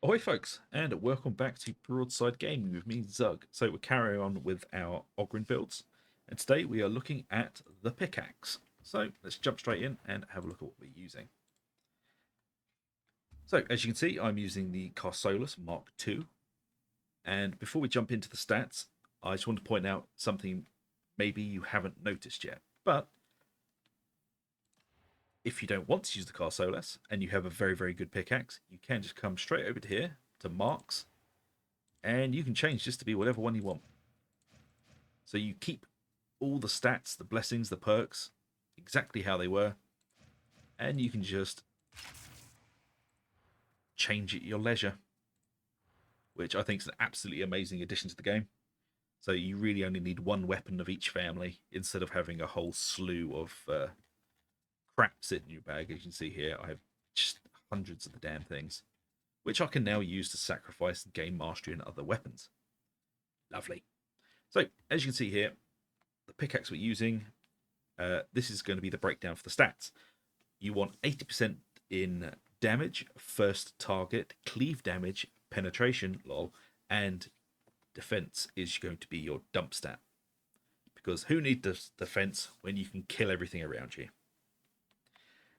Ahoy folks, and welcome back to Broadside Gaming with me, Zug. So we're carrying on with our Ogryn builds, and today we are looking at the Pickaxe. So let's jump straight in and have a look at what we're using. So as you can see, I'm using the Carsolus Mark II, and before we jump into the stats, I just want to point out something maybe you haven't noticed yet. But if you don't want to use the Carsolus and you have a very good pickaxe, you can just come straight over to here to Marks, and you can change this to be whatever one you want. So you keep all the stats, the blessings, the perks, exactly how they were, and you can just change it at your leisure, which I think is an absolutely amazing addition to the game. So you really only need one weapon of each family instead of having a whole slew of crap sitting in your bag. As you can see here, I have just hundreds of the damn things, which I can now use to sacrifice and gain mastery in other weapons. Lovely. So as you can see here, the pickaxe we're using, this is going to be the breakdown for the stats. You want 80% in damage, first target, cleave damage, penetration, lol, and defense is going to be your dump stat. Because who needs defense when you can kill everything around you?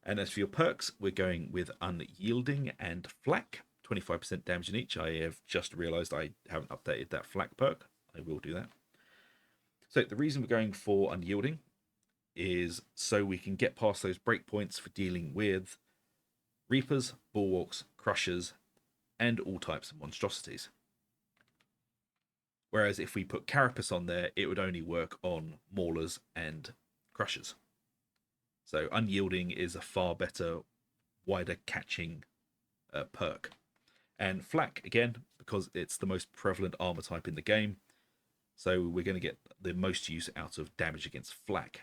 And as for your perks, we're going with Unyielding and Flak, 25% damage in each. I have just realized I haven't updated that Flak perk. I will do that. So the reason we're going for Unyielding is so we can get past those breakpoints for dealing with Reapers, Bulwarks, Crushers, and all types of monstrosities. Whereas if we put Carapace on there, it would only work on Maulers and Crushers. So Unyielding is a far better, wider catching perk. And Flak, again, because it's the most prevalent armor type in the game, so we're going to get the most use out of damage against Flak.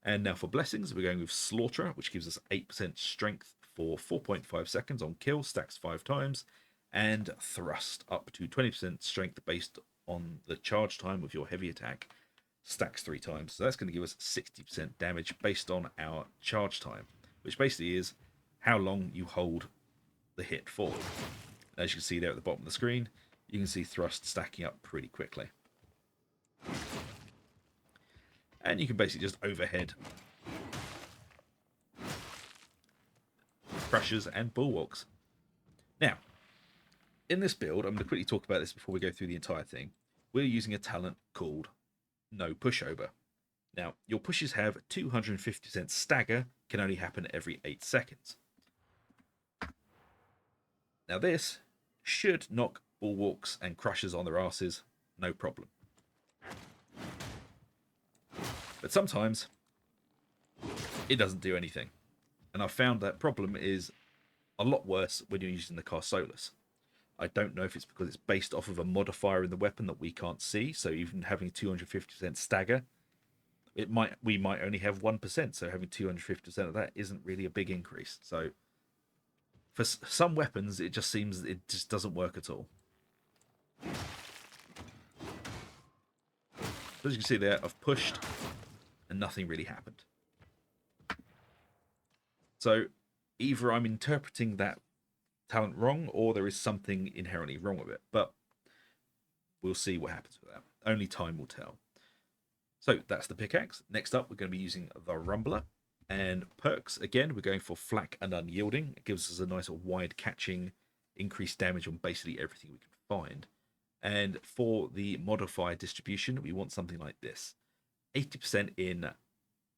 And now for blessings, we're going with Slaughterer, which gives us 8% strength for 4.5 seconds on kill, stacks 5 times, and Thrust, up to 20% strength based on the charge time with your heavy attack, stacks 3 times. So that's going to give us 60% damage based on our charge time, which basically is how long you hold the hit for. As you can see there at the bottom of the screen, you can see Thrust stacking up pretty quickly. And you can basically just overhead Crushers and Bulwarks. Now, in this build, I'm going to quickly talk about this before we go through the entire thing. We're using a talent called No Pushover. Now, your pushes have 250% stagger, can only happen every 8 seconds. Now this should knock Bulwarks and Crushers on their asses, no problem. But sometimes it doesn't do anything. And I've found that problem is a lot worse when you're using the Carsolus. I don't know if it's because it's based off of a modifier in the weapon that we can't see, so even having 250% stagger, we might only have 1%, so having 250% of that isn't really a big increase. So for some weapons, it just seems it just doesn't work at all. As you can see there, I've pushed and nothing really happened. So either I'm interpreting that talent wrong or there is something inherently wrong with it. But we'll see what happens with that. Only time will tell. So that's the pickaxe. Next up, we're going to be using the Rumbler. And perks, again, we're going for Flak and Unyielding. It gives us a nice wide catching, increased damage on basically everything we can find. And for the modifier distribution, we want something like this. 80% in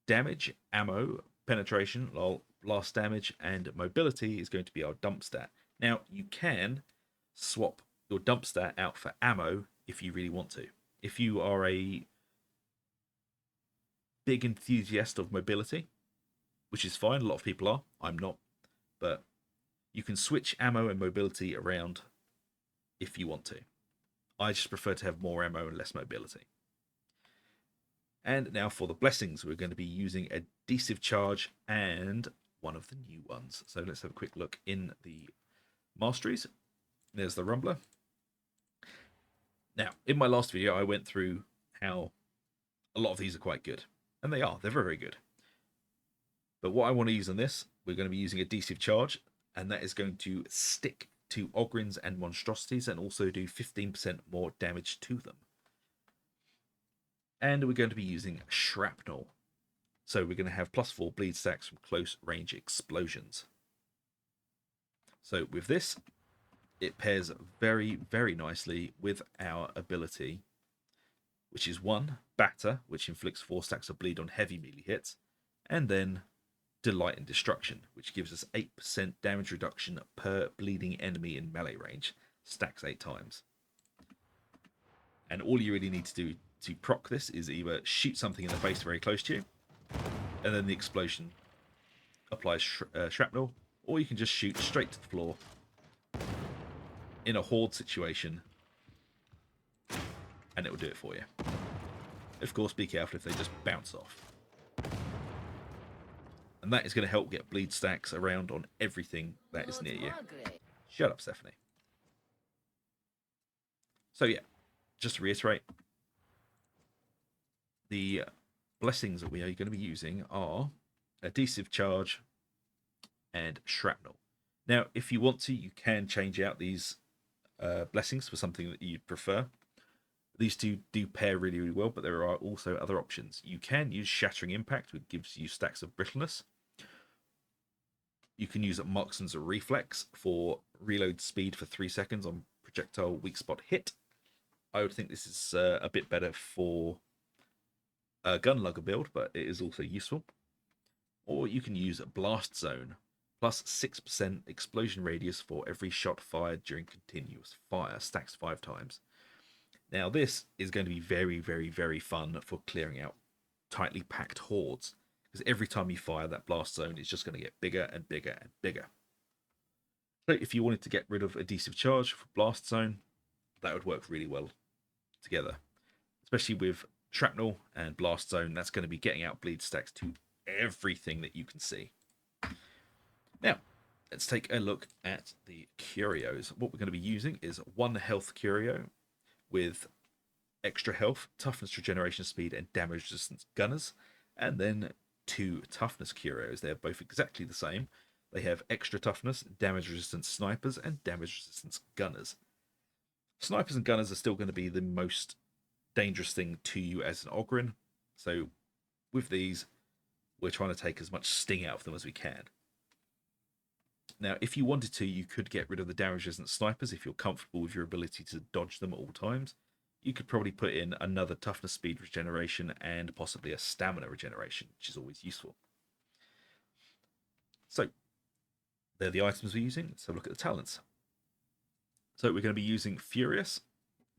damage, ammo, penetration, blast damage, and mobility is going to be our dump stat. Now, you can swap your dump stat out for ammo if you really want to. If you are a big enthusiast of mobility, which is fine, a lot of people are, I'm not, but you can switch ammo and mobility around if you want to. I just prefer to have more ammo and less mobility. And now for the blessings, we're going to be using Adhesive Charge and one of the new ones. So let's have a quick look in the masteries. There's the Rumbler. Now, in my last video, I went through how a lot of these are quite good. And they are. They're very good. But what I want to use on this, we're going to be using Adhesive Charge, and that is going to stick to Ogryns and monstrosities and also do 15% more damage to them. And we're going to be using shrapnel. So we're going to have +4 bleed stacks from close range explosions. So with this, it pairs very, very nicely with our ability, which is 1, Batter, which inflicts 4 stacks of bleed on heavy melee hits, and then Delight in Destruction, which gives us 8% damage reduction per bleeding enemy in melee range, stacks 8 times. And all you really need to do to proc this is either shoot something in the face very close to you, and then the explosion applies shrapnel, or you can just shoot straight to the floor in a horde situation, and it will do it for you. Of course, be careful if they just bounce off. And that is going to help get bleed stacks around on everything that is near you. Shut up, Stephanie. So yeah, just to reiterate, the blessings that we are going to be using are Adhesive Charge and Shrapnel. Now, if you want to, you can change out these blessings for something that you'd prefer. These two do pair really, really well, but there are also other options. You can use Shattering Impact, which gives you stacks of brittleness. You can use Marksman's Reflex for reload speed for 3 seconds on projectile weak spot hit. I would think this is a bit better for a gunlugger build, but it is also useful. Or you can use Blast Zone, plus 6% explosion radius for every shot fired during continuous fire, stacks 5 times. Now this is going to be very, very, very fun for clearing out tightly packed hordes, because every time you fire that blast zone, it's just going to get bigger and bigger and bigger. So if you wanted to get rid of Adhesive Charge for blast zone, that would work really well together, especially with Shrapnel and blast zone. That's going to be getting out bleed stacks to everything that you can see. Now, let's take a look at the Curios. What we're going to be using is 1 health Curio with extra health, toughness, regeneration speed, and damage resistance gunners, and then 2 toughness Curios. They're both exactly the same. They have extra toughness, damage resistance snipers, and damage resistance gunners. Snipers and gunners are still going to be the most dangerous thing to you as an Ogryn, so with these, we're trying to take as much sting out of them as we can. Now, if you wanted to, you could get rid of the damage resistant snipers if you're comfortable with your ability to dodge them at all times. You could probably put in another toughness speed regeneration and possibly a stamina regeneration, which is always useful. So, they're the items we're using. Let's have a look at the talents. So we're going to be using Furious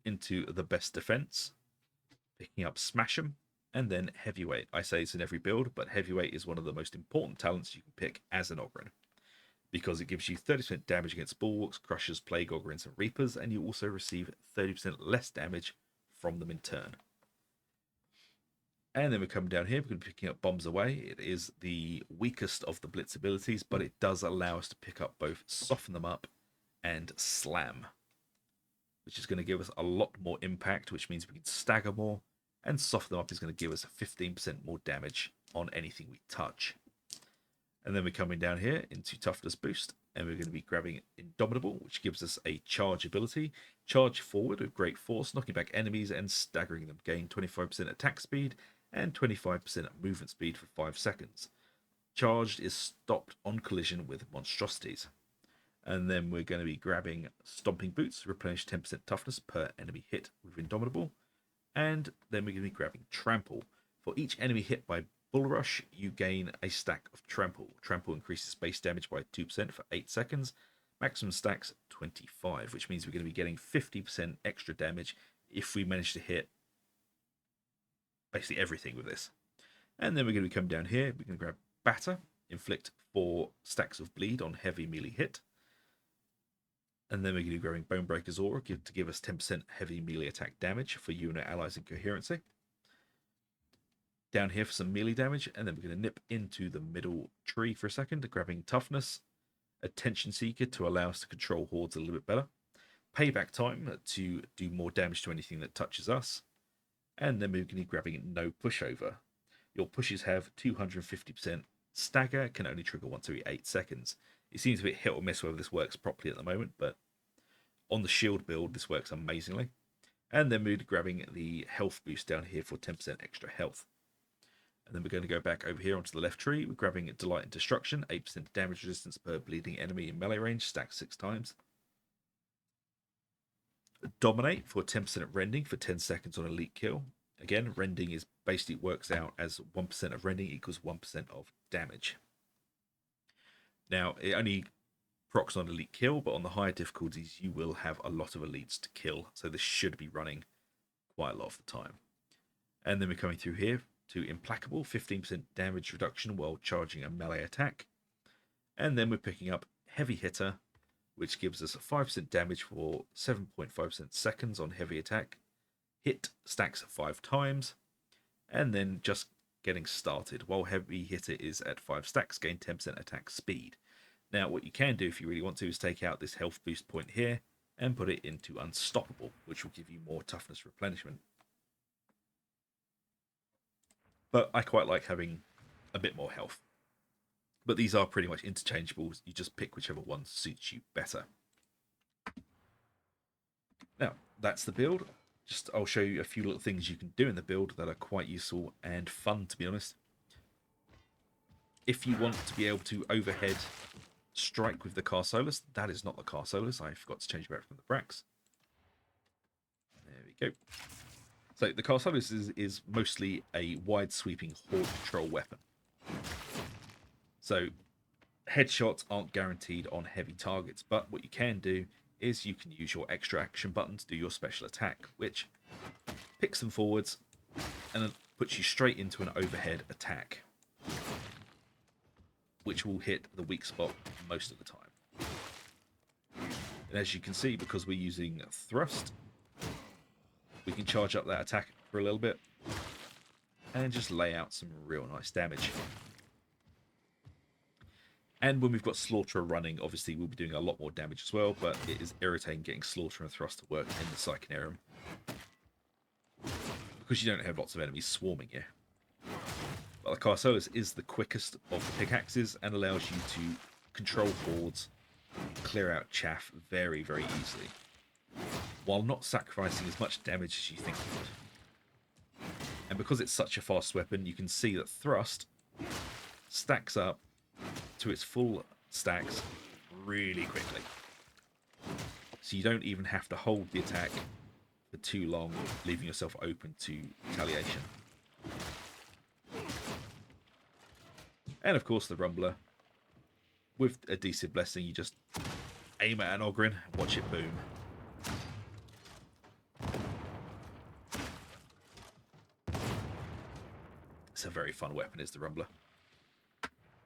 into the best defense, picking up Smash 'em, and then Heavyweight. I say it's in every build, but Heavyweight is one of the most important talents you can pick as an Ogryn, because it gives you 30% damage against Bulwarks, Crushers, Plague Ogryns, and Reapers, and you also receive 30% less damage from them in turn. And then we're coming down here, we're going to be picking up Bombs Away. It is the weakest of the Blitz abilities, but it does allow us to pick up both Soften Them Up and Slam, which is going to give us a lot more impact, which means we can stagger more, and Soften Them Up is going to give us 15% more damage on anything we touch. And then we're coming down here into Toughness Boost, and we're going to be grabbing Indomitable, which gives us a charge ability. Charge forward with great force, knocking back enemies and staggering them. Gain 25% attack speed and 25% movement speed for 5 seconds. Charged is stopped on collision with monstrosities. And then we're going to be grabbing Stomping Boots, replenish 10% toughness per enemy hit with Indomitable. And then we're going to be grabbing Trample. For each enemy hit by Bull Rush, you gain a stack of Trample. Trample increases base damage by 2% for 8 seconds. Maximum stacks 25, which means we're going to be getting 50% extra damage if we manage to hit basically everything with this. And then we're going to be coming down here. We're going to grab Batter, inflict 4 stacks of bleed on heavy melee hit. And then we're going to be grabbing Bonebreaker's Aura to give us 10% heavy melee attack damage for you and your allies in coherency. Down here for some melee damage, and then we're going to nip into the middle tree for a second, grabbing Toughness, Attention Seeker to allow us to control hordes a little bit better, Payback Time to do more damage to anything that touches us, and then we're going to be grabbing No Pushover. Your pushes have 250% stagger, can only trigger once every 8 seconds. It seems a bit hit or miss whether this works properly at the moment, but on the shield build, this works amazingly. And then we're grabbing the health boost down here for 10% extra health. And then we're going to go back over here onto the left tree. We're grabbing Delight and Destruction, 8% damage resistance per bleeding enemy in melee range, stacked 6 times. Dominate for 10% rending for 10 seconds on elite kill. Again, rending is basically works out as 1% of rending equals 1% of damage. Now, it only procs on elite kill, but on the higher difficulties, you will have a lot of elites to kill. So this should be running quite a lot of the time. And then we're coming through here to Implacable, 15% damage reduction while charging a melee attack. And then we're picking up Heavy Hitter, which gives us 5% damage for 7.5% seconds on heavy attack. Hit stacks 5 times. And then just getting started. While Heavy Hitter is at 5 stacks, gain 10% attack speed. Now, what you can do if you really want to is take out this health boost point here and put it into Unstoppable, which will give you more toughness replenishment. But I quite like having a bit more health. But these are pretty much interchangeable. You just pick whichever one suits you better. Now, that's the build. I'll show you a few little things you can do in the build that are quite useful and fun, to be honest. If you want to be able to overhead strike with the Carsolus, that is not the Carsolus. I forgot to change it back from the Brax. There we go. So the Carsolus is mostly a wide sweeping horde control weapon. So headshots aren't guaranteed on heavy targets, but what you can do is you can use your extra action button to do your special attack, which picks them forwards and puts you straight into an overhead attack, which will hit the weak spot most of the time. And as you can see, because we're using thrust, we can charge up that attack for a little bit and just lay out some real nice damage. And when we've got Slaughterer running, obviously we'll be doing a lot more damage as well, but it is irritating getting Slaughterer and Thrust to work in the Psychonarium, because you don't have lots of enemies swarming you. But the Carsolus is the quickest of the pickaxes and allows you to control hordes, clear out chaff very, very easily, while not sacrificing as much damage as you think you would. And because it's such a fast weapon, you can see that Thrust stacks up to its full stacks really quickly. So you don't even have to hold the attack for too long, leaving yourself open to retaliation. And of course the Rumbler. With a decent blessing, you just aim at an Ogryn, watch it boom. It's a very fun weapon, is the Rumbler.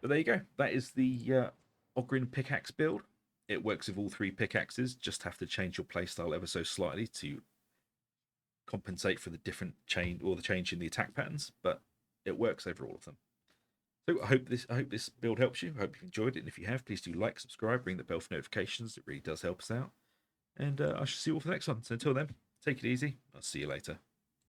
But there you go. That is the Ogryn pickaxe build. It works with all 3 pickaxes. Just have to change your playstyle ever so slightly to compensate for the different change or the change in the attack patterns. But it works over all of them. So I hope this build helps you. I hope you enjoyed it. And if you have, please do like, subscribe, ring the bell for notifications. It really does help us out. And I shall see you all for the next one. So until then, take it easy. I'll see you later.